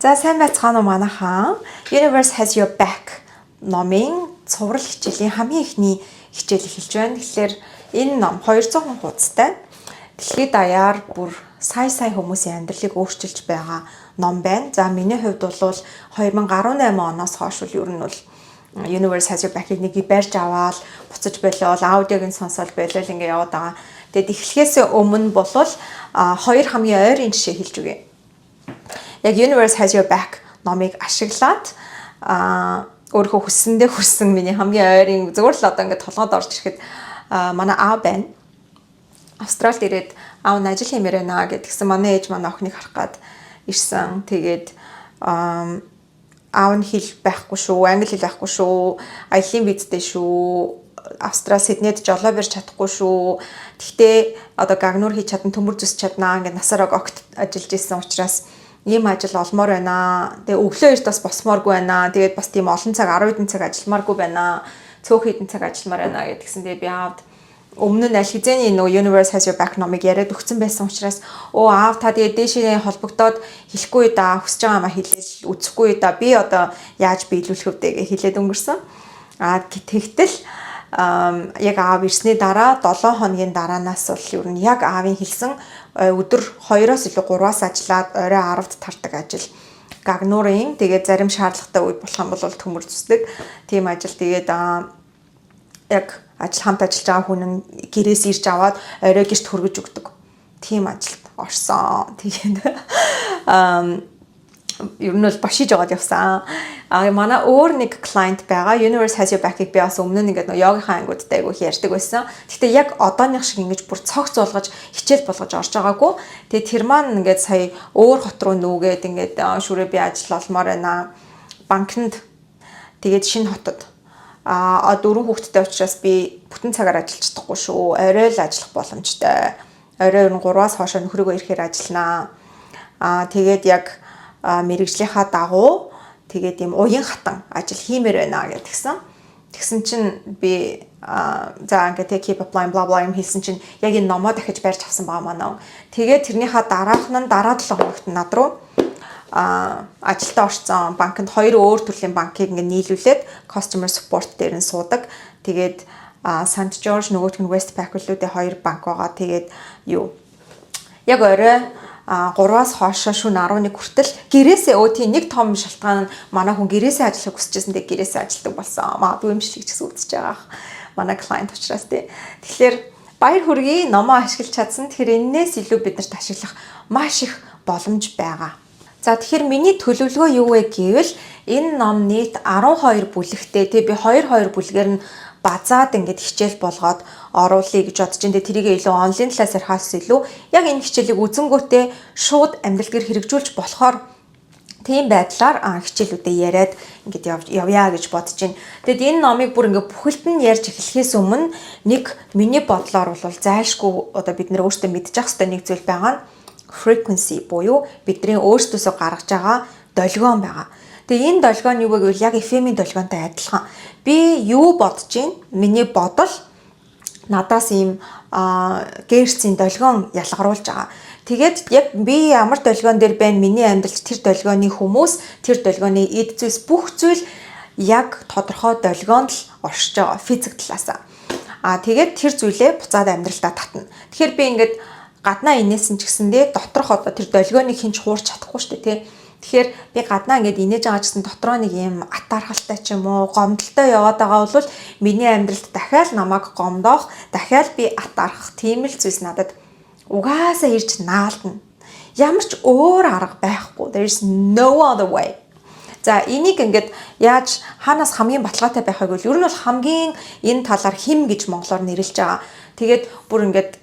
За сайн байцгаана уу манайхаа. Universe has your back номын цуврал хичээлийн хамгийн ихний хичээл эхэлж байна. Тэгэхээр энэ ном 200 хуудастай. Дэлхийд даяар бүр сая хүмүүсийн амьдралыг өөрчилж байгаа ном байна. За миний хувьд бол 2018 оноос хойш ер нь бол Universe has your back-ийг нэг барьж аваад буцаж болоод аудиог нь сонсоод болол ингэ яваад байгаа. Тэгэд эхлэхээс өмнө бол хоёр хамгийн ойрын жишээ хэлж өгье. Яг Universe has your back номыг ашиглаад өөрөө хүссэн миний хамгийн ойрын зөвөр л одоо ингээд толгойд орж ирэхэд манай аав байна. Австралид ирээд аав нь ажил хиймээр байна гэдгсэн манай ээж манай охиныг харах гад ирсэн. Тэгээд аав нь хэл байхгүй шүү, англи хэл байхгүй шүү, аялын визтэй шүү. Австрал Сиднейд жолоо барьж чадахгүй шүү. Гэхдээ одоо гагнуур хийж чадна, төмөр зүсч чаднаа ингээд насаараа огт ажиллаж исэн учраас ийм ажил олмоор байна. Тэгээ өглөө эрт бас босмооргүй байна. Тэгээд бас тийм олон цаг 10 хэдэн цаг ажилламааргүй байна. Цөөх хэдэн цаг ажилламаар байна гэдгсэн. Тэгээ би аавд өмнө нь аль хэзээний нөгөө Universe has your back номыг яриад өгсөн байсан учраас аав та тэгээ дээшээ холбогдоод хэлэхгүй да, хүсэж байгаа маа хэлээд үзэхгүй да. Би одоо яаж биелүүлэх вэ гэж хэлээд өнгөрсөн. Тэгтэл яг аав ирсний дараа 7 хоногийн дараанаас бол ер нь яг аавын хэлсэн өдөр 2-оос илүү 3-аас ажиллаад орой 10-д тардаг ажил. Гагнуурын тэгээд зарим шаардлагатай үед болох юм бол төмөр зүсдэг. Тийм ажил тэгээд яг хамт ажиллаж байгаа хүн нь гэрээс ирж аваад орой гэрт хөргөж өгдөг. Тийм ажилд орсон. Тэгээд ер нь бол башиж жагаад явсан. Манай өөр нэг клиент байгаа. Universe has your back-ийг би бас өмнө нь ингээд йогийнхаа ангиудтай айгу ярьдаг байсан. Гэхдээ яг одооных шиг ингэж бүр цогц болгож хичээл болгож орж байгаагүй. Тэгээд тэр маань ингээд сая өөр хот руу нүүгээд ингээд шүрээ би ажил олмоор байна. Банкнд тэгээд шинэ хотод 4 хүүхэдтэй учраас би бүтэн цагаар ажиллаж чадахгүй шүү. Орой л ажиллах боломжтой. Орой 3-аас хойш нөхрөөгөө ирэхээр ажилланаа. Тэгээд яг мэрэгжлийнхаа дагуу тэгээд ийм уян хатан ажил хиймээр байна гэдгсэн. Тэгсэн чинь би за ингээд keep applying blah blah юм хэлсэн чинь яг энэ номоо дахиж барьж авсан байгаа манаа. Тэгээд тэрнийхээ дараах нь дараа 7 хоногт над руу ажилдаа орсон. Банкнд 2 өөр төрлийн банкыг ингээд нийлүүлээд customer support дээр нь суудаг. Тэгээд St. George нөгөөх нь Westpac үлүүдээ 2 банк байгаа. Тэгээд яг орой 3-аас хойш шөнө 11 хүртэл гэрээсээ тийм нэг том шалтгаан нь манай хүн гэрээсээ ажиллах хүсэжсэн дээ гэрээсээ ажилладаг болсон. Магадгүй имжлэг ч гэсэн үзэж байгаа. Манай клиент учраас тий. Тэгэхээр баяр хүргэе номоо ашиглаж чадсан. Тэгэхээр энээс илүү биднэрт ашиглах маш их боломж байгаа. За тэгэхээр миний төлөвлөгөө юу вэ гэвэл энэ ном нийт 12 бүлэгтэй. Тэг би 2 бүлгээр нь базаад ингээд хичээл болгоод оруулъя гэж бодож энэ тэрийг илүү онлайн талаас ярихаас илүү яг энэ хичээлийг үзэнгүүтээ шууд амьдрал дээр хэрэгжүүлж болохоор тийм байдлаар хичээлүүдэд яриад ингээд явъя гэж бодож байна. Тэгэд энэ номыг бүр ингээд бүхэлд нь ярьж эхлэхээс өмнө нэг миний бодлоор бол зайлшгүй одоо бид нэр өөрсдөө мэдчих хэвээр нэг зүйл байгаа нь frequency буюу бидний өөрсдөөсөө гаргаж байгаа долгион байгаа. Тэгээ энэ долгион юу вэ гэвэл яг FM-ийн долгионтой адилхан. Би юу бодож байна? Миний бодол надаас ийм герцийн долгион ялгаруулж байгаа. Тэгээд яг би ямар долгион дээр байна? Миний амьдралд тэр долгионы хүмүүс, тэр долгионы эд зүйлс бүх зүйл яг тодорхой долгионд л оршиж байгаа физик талаас. Тэгээд тэр зүйлээ буцаад амьдралдаа татна. Тэгэхээр би ингээд гаднаа инээсэн ч гэсэндээ доторх одоо тэр долгионыг хинч хуурч чадахгүй шүү дээ, тий. Тэгэхээр би гаднаа ингээд инээж байгаа гэсэн дотроо нэг юм атаархалтай ч юм уу гомдолтой яваад байгаа бол миний амьдралд дахиад намайг гомдоох, дахиад би атаархах тийм л зүйлс надад угаасаа ирж наалдна. Ямар ч өөр арга байхгүй. There is no other way. За энийг ингээд яаж хаанаас хамгийн баталгаатай байх вэ гэвэл ер нь бол хамгийн энэ талаар хим гэж монголоор нэрлэж байгаа. Тэгээд бүр ингээд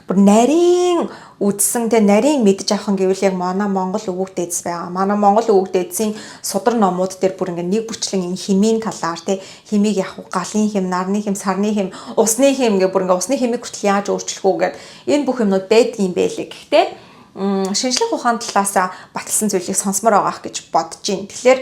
бүр нарийн үдсэн тэ нарийн мэдж авах гэвэл яг манай Монгол өвөг дээдс байгаа. Манай Монгол өвөг дээдсийн судар номууд дээр бүр ингээд нэг бүрчлэн энэ химийн талаар тэ химийг яг галын хим, нарны хим, сарны хим, усны хим гэх бүр ингээд усны химийг хүртэл яаж өөрчлөх үү гэд энэ бүх юмнууд байдаг юм байлээ. Гэхдээ шинжлэх ухааны талаас баталсан зүйлийг сонсомоор байгаах гэж бодож байна. Тэгэхээр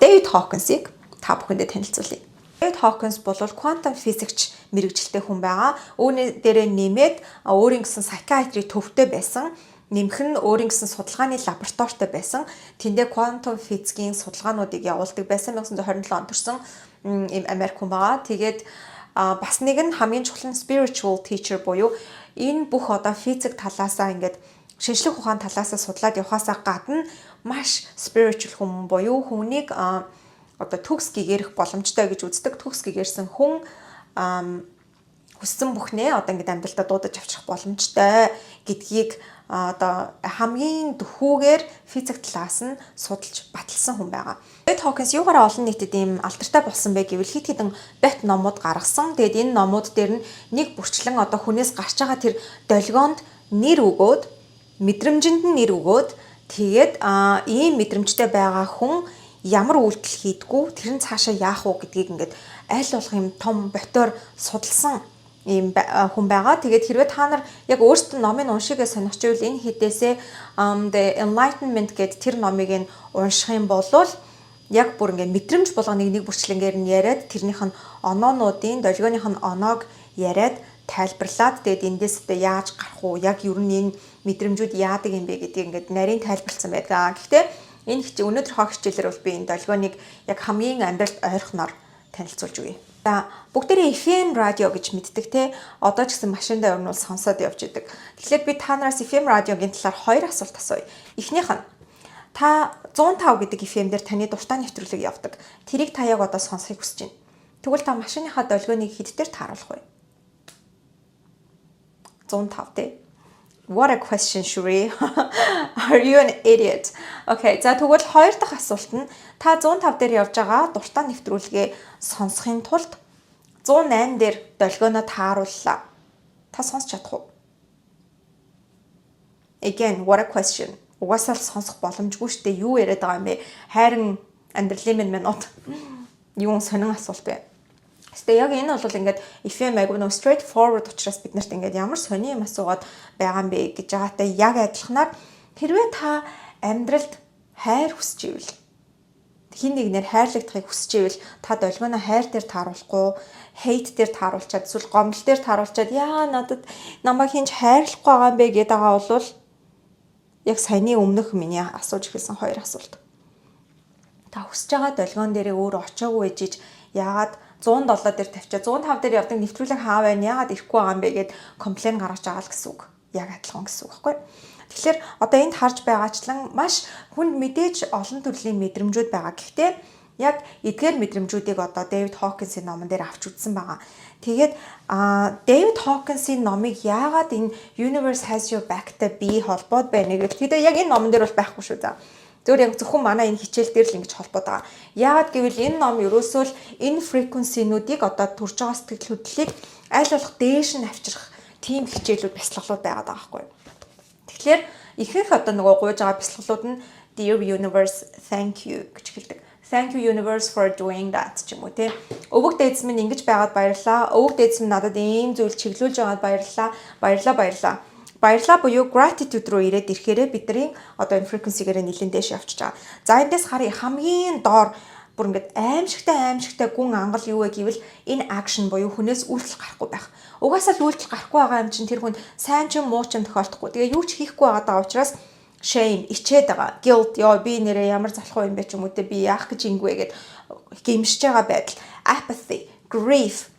David Hawkins-ыг та бүхэндээ танилцуулъя. David Hawkins бол quantum physics мэрэгжилтэй хүн байгаа. Үүний дээрээ нэмээд өөрийн гэсэн psychiatry төвтэй байсан. нэмэх нь өөрийн гэсэн судалгааны лабораторитой байсан. Тэндээ quantum physics-ийн судалгаануудыг явуулдаг байсан. 1927 онд төрсэн ийм Америк хүн байгаа. Тэгээд бас нэг нь хамгийн чухал нь spiritual teacher буюу энэ бүх одоо физик талаасаа ингээд шинжлэх ухаан талаасаа судлаад явахаасаа гадна маш spiritual хүн буюу хүнийг одоо төгс гэгэрэх боломжтой гэж үздэг. Төгс гэгэрсэн хүн хүссэн бүхнээ одоо ингээд амьдралдаа дуудаж авчих боломжтой гэдгийг одоо хамгийн дөхүүгээр физик талаас нь судалж баталсан хүн байгаа. Дэвид Хокинс юугаараа олон нийтэд ийм алдартай болсон бэ гэвэл хэд хэдэн бет номууд гаргасан. Тэгээд энэ номууд дээр нь нэг бүрчлэн одоо хүнээс гарч байгаа тэр долгионд нэр өгөөд, мэдрэмжинд нь нэр өгөөд тэгээд ийм мэдрэмжтэй байгаа хүн ямар үйлдэл хийдгүү, тэр нь цаашаа яах вэ гэдгийг ингээд аль болох юм том ботоор судалсан ийм хүн байгаа. Тэгээд хэрвээ та нар яг өөрсдөө номыг уншигээ сонирч ивэл энэ хэдээсээ The Enlightenment гэдэг тэр номыг нь унших юм бол яг бүр ингээд мэдрэмж болгоныг нэг бүрчлэнгээр нь яриад тэрнийх нь оноонуудын долгионых нь оноог яриад тайлбарлаад тэгээд эндээс одоо яаж гарах уу, яг юу нэг мэдрэмжүүд яадаг юм бэ гэдгийг ингээд нарийн тайлбарлсан байдаг. Гэхдээ энэ өнөөдөр хоо хичээлээр бол би энэ долгионыг яг хамгийн амьдралд ойрхоноор танилцуулж өгье. За бүгдээрээ FM радио гэж мэддэг те. Одоо ч гэсэн машиндаа өрнүүл сонсоод явж идэг. Тэгэхээр би та нараас FM радиогийн талаар хоёр асуулт асууя. Эхнийх нь та 105 гэдэг FM дээр таны дуртай нэвтрүүлэг явдаг. Тэрийг та яг одоо сонсохыг хүсэж байна. Тэгвэл та машиныхаа долгионыг хэд дээр тааруулах вэ? 105 те. What a question, Shuri. Are you an idiot? Okay, за тэгвэл хоёр дахь асуулт нь та 105 дээр явж байгаа дуртай нэвтрүүлгээ сонсохын тулд 108 дээр долгионоо таарууллаа. Та сонсч чадах уу? Again, what a question. Угаасаа сонсох боломжгүй шүү дээ. Юу яриад байгаа юм бэ? Хайрын амьдралын минут. Юу сонин асуулт бэ? Гэтэ яг энэ бол ингээд FM айгуу нөө straight forward учраас бид нарт ингээд ямар сони юм асуугаад байгаа юм бэ гэж байгаатай яг адилханаар хэрвээ та амьдралд хайр хүсэж ивэл хин нэгээр хайрлагдахыг хүсэж ивэл та долгионо хайр дээр тааруулахгүй, hate дээр тааруулчаад эсвэл гомдол дээр тааруулчаад яа надад намайг хинж хайрлахгүй байгаа юм бэ гэдэг байгаа бол яг саяны өмнөх миний асууж ирсэн хоёр асуулт. Та хүсэж байгаа долгион дээрээ өөр очоогүй ээжиж яагаад 107 дээр тавьчаа 105 дээр явдаг нэвтрүүлэг хаа байна яагаад ирэхгүй байгаа юм бэ гэд комплейн гаргаж байгаа л гэсэн үг. Яг адилхан гэсэн үг байхгүй. Тэгэхээр одоо энд харж байгаачлан маш хүнд мэдээж олон төрлийн мэдрэмжүүд байгаа. Гэхдээ яг эдгээр мэдрэмжүүдийг одоо Дэвид Хокинсийн номон дээр авч үзсэн байгаа. Тэгээд Дэвид Хокинсийн номыг яагаад энэ Universe Has Your Back-тай бий холбоод байна гэдэг. Тэгээд яг энэ номон дээр бол байхгүй шүү за. Зөвхөн яг зөвхөн манай энэ хичээл дээр л ингэж холбоод байгаа. Яагаад гэвэл энэ ном ерөөсөө л энэ frequency-нүүдийг одоо төрж байгаа сэтгэл хөдлөлийг аль болох дээш нь авчрах тийм хичээлүүд бясалгалууд байгаад байгаа байхгүй. Тэгэхээр ихэнх одоо нөгөө гуйж байгаа бясалгалууд нь Dear Universe, thank you гэж хэлдэг. Thank you Universe for doing that ч юм уу те. Өвөг дээдс минь ингэж байгаад баярлалаа. Өвөг дээдс минь надад ийм зүйл чиглүүлж байгаад баярлалаа. Баярлалаа. Баярлалаа буюу gratitude руу ирээд ирэхээрээ бидний одоо энэ frequency-гээр нэлээд дээш явчих чагаа. За эндээс харъя хамгийн доор бүр ингээд аимшигтай гүн ангал юу вэ гэвэл энэ action буюу хүнээс үйлдэл гарахгүй байх. Угаасаа л үйлдэл гарахгүй байгаа юм чинь тэр хүн сайн ч муу ч тохиолдохгүй. Тэгээ юу ч хийхгүй байгаа учраас shame ичээд байгаа. Guilt ёо би нэрээ ямар залхуу юм бэ ч юм уу те би яах гэж ингэвэ гэд гэмшиж байгаа байдал. Apathy, grief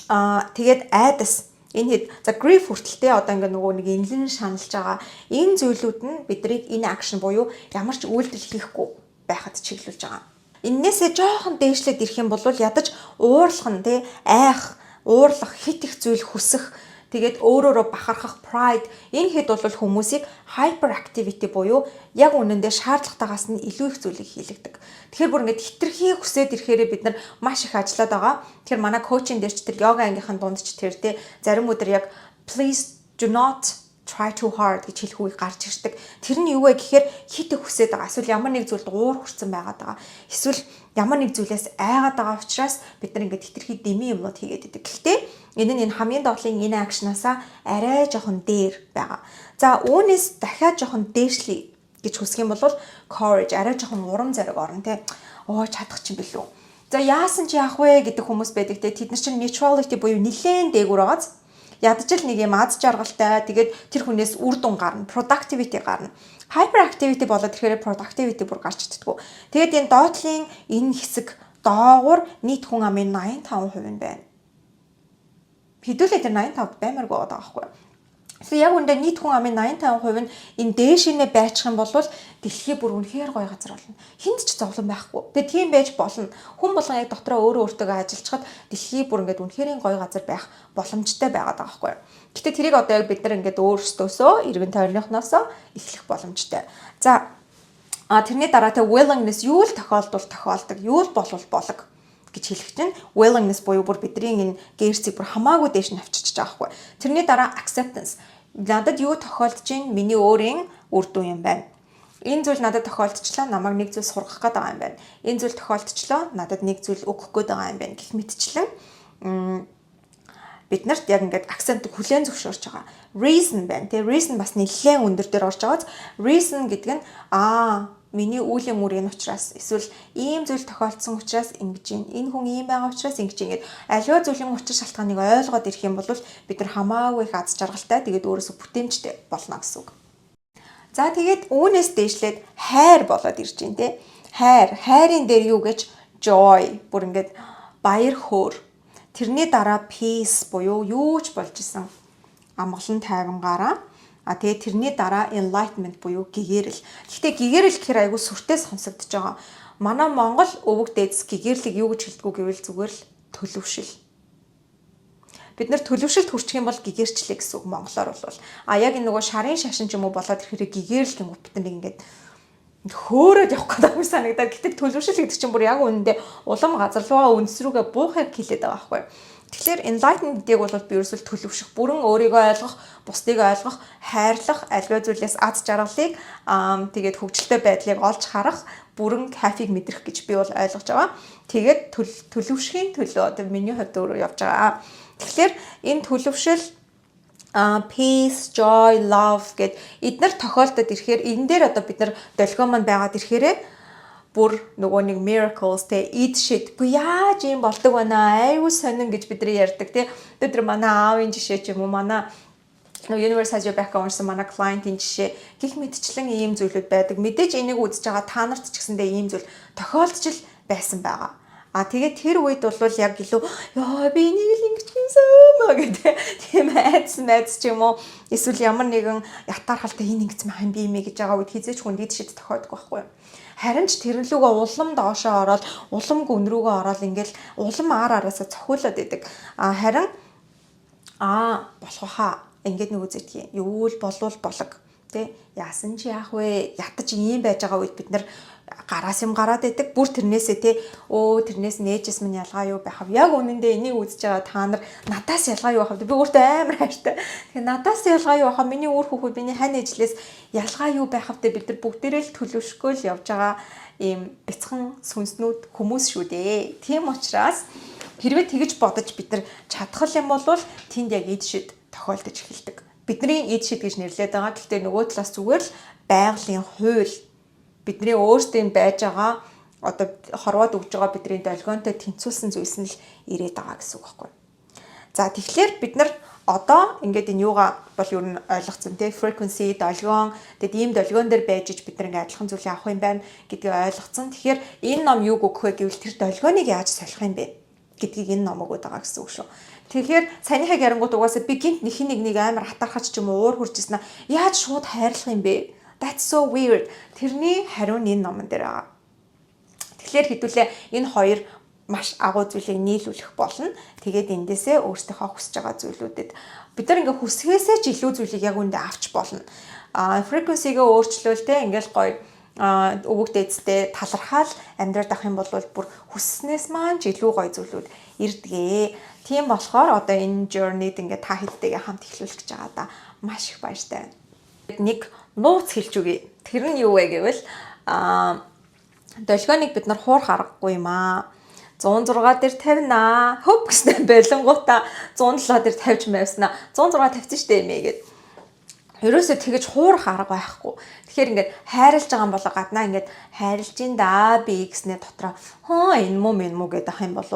тэгээд айдас энэ за grief хүртэлтэй одоо ингээ нөгөө нэг инлэн шаналж байгаа энэ зүйлүүд нь биднийг энэ action буюу ямар ч үйлдэл хийхгүй байхад чиглүүлж байгаа. Иннээсээ жоохон дээшлээд ирэх юм бол ядаж уурлах нь тий айх, уурлах, хит их зүйл хүсэх, тэгээд өөрөөрөө бахархах pride энэ хэд бол хүмүүсийг hyperactivity буюу яг үнэндээ шаардлагатайгаас нь илүү их зүйлийг хийлэгдэг. Тэгэхээр бүр ингээд хитрхи хүсээд ирэхээрээ бид нар маш их ажиллаад байгаа. Тэгэхээр манай коучинг дээр ч тэр йога ангийнхан дунд ч тэр тий зарим өдөр яг please do not try too hard гэж хэлэх үгийг гарч ирдэг. Тэр нь юу вэ гэхээр хит их хүсээд байгаа. Эсвэл ямар нэг зүйлд уур хүрсэн байгаад байгаа. Эсвэл ямар нэг зүйлээс айгаад байгаа учраас бид нар ингээд хитрхи дэмий юмнууд хийгээд идэг. Гэхдээ энэ хамгийн доотлын энэ акшнаасаа арай жоохон дээр байгаа. За үүнээс дахиад жоохон дээшлэе гэж хүсэх юм бол courage арай жоохон урам зориг орно те. Оо чадах чинь билүү. За яасан ч яах вэ гэдэг хүмүүс байдаг те. Тэд нар чинь neutrality буюу нилээн дээгүүр байгааз. ядаж л нэг юм аз жаргалтай тэгээд тэр хүнээс үр дүн гарна, productivity гарна. Hyperactivity болоод ирэхээр productivity бүр гарч идэггүй. Тэгээд энэ доотлын энэ хэсэг доогуур нийт хүн амын 85% нь байна. Хэдүүлээ тэр 85 баймаргүй байгаа байхгүй. So яг үндэ нийт хүн амын 85% нь энэ дээшинээ байчих юм бол дэлхий бүр үнэхээр гоё газар болно. Хинд ч зовлон байхгүй. Тэгээ тийм байж болно. Хүн болгон яг дотроо өөрөө өөртөө ажиллажхад дэлхий бүр ингээд үнэхээр гоё газар байх боломжтой байгаад байгаа байхгүй. Гэтэ тэрийг одоо яг бид нар ингээд өөрсдөөсөө эргэн тойрныхноосоо эхлэх боломжтой. За тэрний дараа тэ willingness юу л тохиолдвол тохиолдог, юу л болвол болог гэж хэлэх чинь willingness буюу бүр бидний энэ гэрцийг бүр хамаагүй дээш нь авчирч байгаа байхгүй. Тэрний дараа acceptance. Надад юу тохиолдож чинь миний өөрийн үр дүн юм байна. Энэ зүйл надад тохиолдчихлаа, намайг нэг зүйл сургах гээд байгаа юм байна. Энэ зүйл тохиолдчихлоо, надад нэг зүйл өгөх гээд байгаа юм байна гэх мэтчлэн бид нарт яг ингээд акцент хүлээн зөвшөөрч байгаа. Reason байна. Тэгээ reason бас нэлээд өндөр дээр орж байгааз reason гэдэг нь миний үеийн үр энэ учраас эсвэл ийм зүйл тохиолдсон учраас ингэж юм. Энэ хүн ийм байгаа учраас ингэж ингэж аливаа зүйлийн учир шалтгааныг ойлгоод ирэх юм бол бид нар хамаагүй их аз жаргалтай тэгээд өөрөөсөө бүтээмжтэй болно гэсэн үг. За тэгээд үүнээс дээшлээд хайр болоод ирж байна те. Хайрын дээр юу гэж joy бүр ингээд баяр хөөр. Тэрний дараа peace буюу юу ч болж исэн амгалан тайвангаараа тэгээ тэрний дараа enlightenment буюу гэгэрэл. Гэхдээ гэгэрэл гэхээр айгүй сүртэй сонсогдож байгаа. Манай Монгол өвөг дээдс гэгэрлийг юу гэж хэлдэг гэвэл зүгээр л төлөвшил. Бид нар төлөвшөлт хүрчих юм бол гэгэрчлээ гэсэн үг монголоор бол. Яг энэ нөгөө шарын шашин ч юм уу болоод ирэхээр гэгэрэл гэмүү бид нар ингээд хөөрөөд явах гэдэг юм санагдаад. Гэтэл төлөвшил гэдэг чинь бүр яг үнэндээ улам газар руугаа үндэс рүүгээ буухыг хэлээд байгаа байхгүй. Тэгэхээр enlightenment-ийг бол би ерөөсөл төлөвшөх, бүрэн өөрийгөө ойлгох, бусдыг ойлгох, хайрлах, аливаа зүйлээс аз жаргалыг тэгээд хөгжилтэй байдлыг олж харах, бүрэн кайфыг мэдрэх гэж би бол ойлгож байгаа. Тэгээд төлөвшхийн төлөө миний хувьд өөрөө явж байгаа. Тэгэхээр энэ төлөвшил peace, joy, love гэд эдгээр тохиолдод ирэхээр энэ дээр одоо бид нар долгион маань байгаад ирэхээрээ бүр нөгөө нэг miracles те eat shit бу яаж юм болдог байна айгуу сонин гэж бидний ярьдаг те тэр манай аавын жишээ ч юм уу манай Universe has your back онсон манай client-ийн жишээ гих мэдчлэн ийм зүйлүүд байдаг мэдээж энийг үзэж байгаа та нарт ч гэсэндээ ийм зүйл тохиолдож л байсан байгаа. Тэгээд тэр үед бол яг илүү ёо би нэг л ингэж юмсан гэдэг тийм айц ч юм уу эсвэл ямар нэгэн ятаархалтай энэ ингэж махын би юмэ гэж байгаа үед хизээч хүн эд шид тохиоддог байхгүй юу. Харин ч тэрнлүүгээ улам доошоо ороод улам гүн рүүгээ ороод ингээл улам араасаа цохиулаад идэг. Харин болох хаа ингээд нэг үзэгдгий. Юу л болвол болог тий яасан ч яах вэ? Ятаж ийм байж байгаа үед бид нар гараас юм гараад идэг. Бүр тэрнээсээ тий тэрнээс нээжс минь ялгаа юу байхав. Яг үнэндээ энийг үзэж байгаа та нар надаас ялгаа юу байхав. Би өөртөө амар хайртай. Тэгээ надаас ялгаа юу байхав. Миний үр хүүхэд миний хань ээжлээс ялгаа юу байхав те бид нар бүгдээрээ л төлөвшгөө л явж байгаа ийм бяцхан сүнснүүд хүмүүс шүү дээ. Тийм учраас хэрвээ тэгж бодож бид нар чадхал юм бол тэнд яг эд шид тохиолдож эхэлдэг. Бидний эд шид гэж нэрлэдэг байгаа. Гэхдээ нөгөө талаас зүгээр л байгалийн хууль бидний өөрсдийн байж байгаа одоо хорвоод өгж байгаа бидний долгионтой тэнцвүүлсэн зүйлс нь л ирээд байгаа гэсэн үг байхгүй. За тэгэхээр бид нар одоо ингээд энэ юугаа бол ер нь ойлгоцсон тий frequency долгион тэгэд ийм долгион дээр байж иж бид нар ингээд адилхан зүйлийг авах юм байна гэдгийг ойлгоцсон. Тэгэхээр энэ ном юуг өгөх вэ гэвэл тэр долгионыг яаж солих юм бэ гэдгийг энэ ном өгöd байгаа гэсэн үг шүү. Тэгэхээр санийхаа ярингууд угаасаа би гинт нэг амар хатаархач ч юм уу уур хурж ирсэн яаж шууд хайрлах юм бэ? That's so weird. Тэрний хариу нь энэ номон дээр байгаа. Тэгэхээр хэдүүлээ энэ хоёр маш агуу зүйлийг нийлүүлэх болно. Тэгээд эндээсээ өөрсдийнхөө хүсэж байгаа зүйлүүдэд бид нар ингээ хүсгээсээ ч илүү зүйлийг яг үндэ авч болно. Frequency-гээ өөрчлөөл тэ ингээл гоё өвөг дээдстэй талархаал амьдраад авах юм бол бүр хүсснээс маань ч илүү гоё зүйлүүд ирдгээ. Тийм болохоор одоо энэ journey-д ингээ та хэдтэйгээ хамт эхлүүлэх гэж байгаа да. Маш их баяртай. Нэг нууц хэлж үгүй. Тэр нь юу вэ гэвэл долгионыг бид нар хуурах аргагүй юм аа. 106 дээр тавина. Хөп гэснээр болонгуудаа 107 дээр тавьж мавснаа. 106 тавьсан штэ эмээ гэд. Ерөөсөө тэгэж хуурах арга байхгүй. Тэгэхээр ингээд хайрлаж байгаа юм болоо гаднаа ингээд хайрлж ин да би гэснээр дотроо энэ муу гэдэг ах юм бол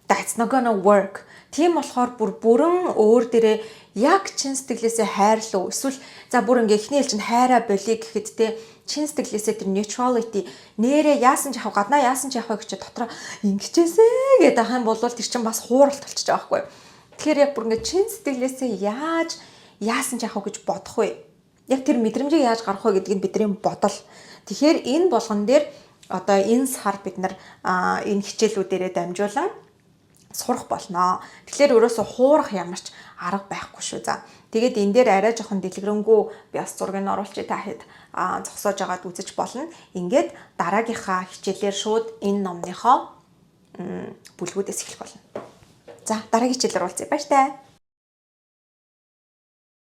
That's not gonna work. Тийм болохоор бүрэн өөр дээрээ яг чин сэтгэлээсээ хайрлуу. Эсвэл за бүр ингээ эхний хэл чинь хайраа болиё гэхэд те чин сэтгэлээсээ тэр neutrality нэрээ яасан ч яах вэ, гаднаа яасан ч яах вэ гэж дотроо ингэчээсэ гэдэг ахын бол тэр чинь бас хууралт болчихж байгаа байхгүй. Тэгэхээр яг бүр ингээ чин сэтгэлээсээ яаж яасан ч яах вэ гэж бодох вэ? Яг тэр мэдрэмжийг яаж гаргах вэ гэдгийг бидний бодол. Тэгэхээр энэ болгон дээр одоо энэ сар бид нар энэ хичээлүүдээрээ дамжуулан сурах болно. Тэгэхээр өөрөөсөө хуурах ямар ч арга байхгүй шүү. За. Тэгээд энэ дээр арай жоохон дэлгэрэнгүй би бас зургийг оруулчих та хэд зогсоож агаад үзэж болно. Ингээд дараагийнхаа хичээлээр шууд энэ номныхоо бүлгүүдээс эхлэх болно. За дараагийн хичээлээр уулзъя. Баяр таа.